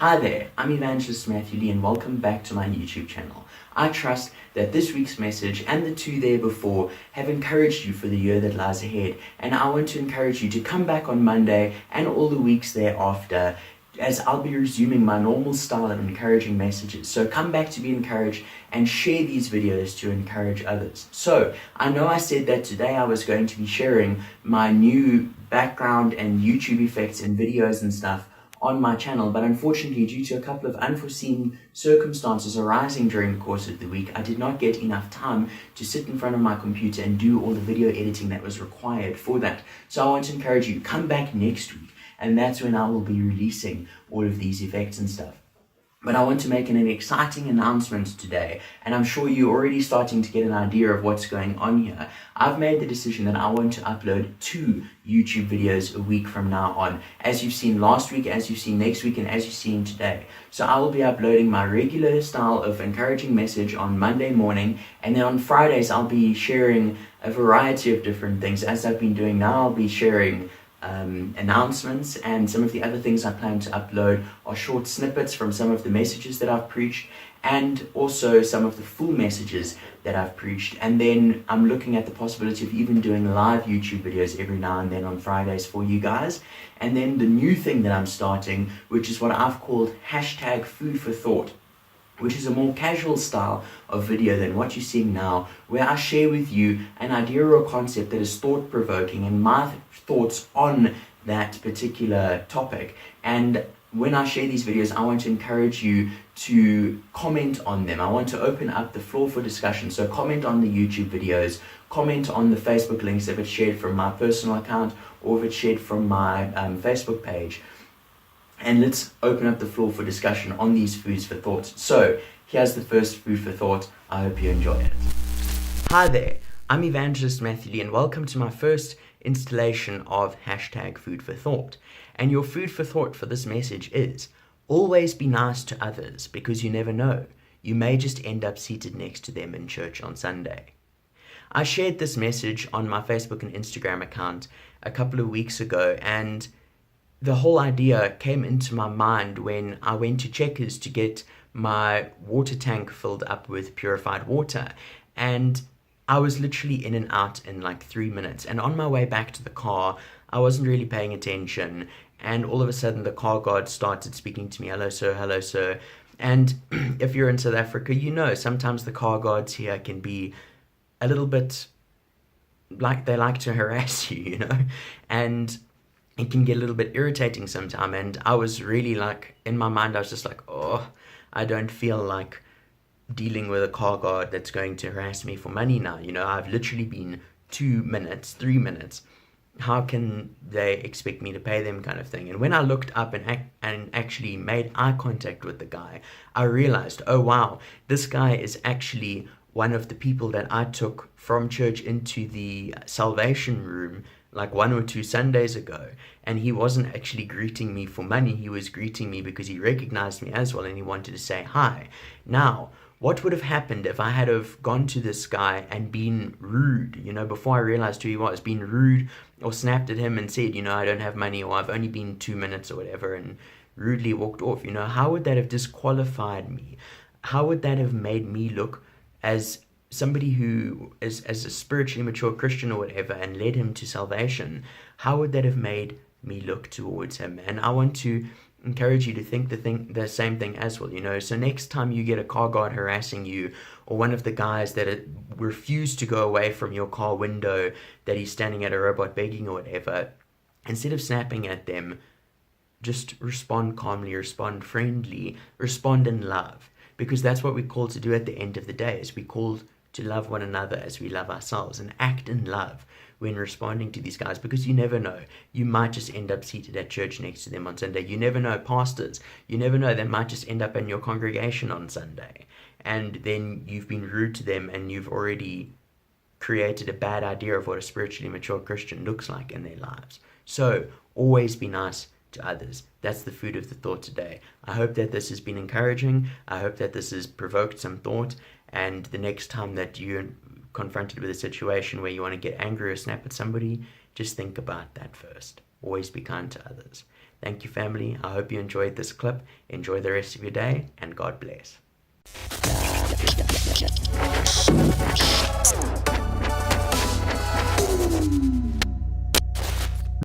Hi there, I'm Evangelist Matthew Lee and welcome back to my YouTube channel. I trust that this week's message and the two there before have encouraged you for the year that lies ahead, and I want to encourage you to come back on Monday and all the weeks thereafter as I'll be resuming my normal style of encouraging messages. So come back to be encouraged and share these videos to encourage others. So I know I said that today I was going to be sharing my new background and YouTube effects and videos and stuff on my channel, but unfortunately due to a couple of unforeseen circumstances arising during the course of the week, I did not get enough time to sit in front of my computer and do all the video editing that was required for that. So I want to encourage you, come back next week, and that's when I will be releasing all of these effects and stuff. But I want to make an exciting announcement today, and I'm sure you're already starting to get an idea of what's going on here. I've made the decision that I want to upload 2 YouTube videos a week from now on, as you've seen last week, as you've seen next week, and as you've seen today. So I will be uploading my regular style of encouraging message on Monday morning, and then on Fridays I'll be sharing a variety of different things. As I've been doing now, I'll be sharing announcements, and some of the other things I plan to upload are short snippets from some of the messages that I've preached, and also some of the full messages that I've preached. And then I'm looking at the possibility of even doing live YouTube videos every now and then on Fridays for you guys. And then the new thing that I'm starting, which is what I've called #food for thought, which is a more casual style of video than what you're seeing now, where I share with you an idea or a concept that is thought-provoking and my thoughts on that particular topic. And when I share these videos, I want to encourage you to comment on them. I want to open up the floor for discussion. So comment on the YouTube videos, comment on the Facebook links if it's shared from my personal account or if it's shared from my Facebook page. And let's open up the floor for discussion on these foods for thought. So here's the first food for thought. I hope you enjoy it. Hi there, I'm Evangelist Matthew Lee and welcome to my first installation of #food for thought. And your food for thought for this message is, always be nice to others because you never know. You may just end up seated next to them in church on Sunday. I shared this message on my Facebook and Instagram account a couple of weeks ago, and the whole idea came into my mind when I went to Checkers to get my water tank filled up with purified water, and I was literally in and out in like 3 minutes. And on my way back to the car, I wasn't really paying attention, and all of a sudden the car guard started speaking to me. Hello sir. And if you're in South Africa, you know sometimes the car guards here can be a little bit like they like to harass you, you know, and it can get a little bit irritating sometimes. And I was really like, in my mind, I was just like, oh, I don't feel like dealing with a car guard that's going to harass me for money now. You know, I've literally been 2 minutes, 3 minutes. How can they expect me to pay them, kind of thing? And when I looked up and actually made eye contact with the guy, I realized, oh wow, this guy is actually one of the people that I took from church into the salvation room like 1 or 2 Sundays ago, and he wasn't actually greeting me for money. He was greeting me because he recognized me as well and he wanted to say hi. Now, what would have happened if I had have gone to this guy and been rude, you know, before I realized who he was, been rude, or snapped at him and said, you know, I don't have money, or I've only been 2 minutes or whatever, and rudely walked off? You know, how would that have disqualified me? How would that have made me look as somebody who is as a spiritually mature Christian or whatever, and led him to salvation? How would that have made me look towards him? And I want to encourage you to think the same thing as well, you know. So next time you get a car guard harassing you, or one of the guys that refuse to go away from your car window, that he's standing at a robot begging or whatever, instead of snapping at them, just respond calmly, respond friendly, respond in love. Because that's what we're called to do at the end of the day, is we're called to love one another as we love ourselves, and act in love when responding to these guys, because you never know. You might just end up seated at church next to them on Sunday. You never know, pastors. You never know, they might just end up in your congregation on Sunday. And then you've been rude to them and you've already created a bad idea of what a spiritually mature Christian looks like in their lives. So always be nice to others. That's the food of the thought today. I hope that this has been encouraging. I hope that this has provoked some thought, and the next time that you're confronted with a situation where you want to get angry or snap at somebody, just think about that first. always be kind to others. Thank you, family. I hope you enjoyed this clip. Enjoy the rest of your day, and God bless.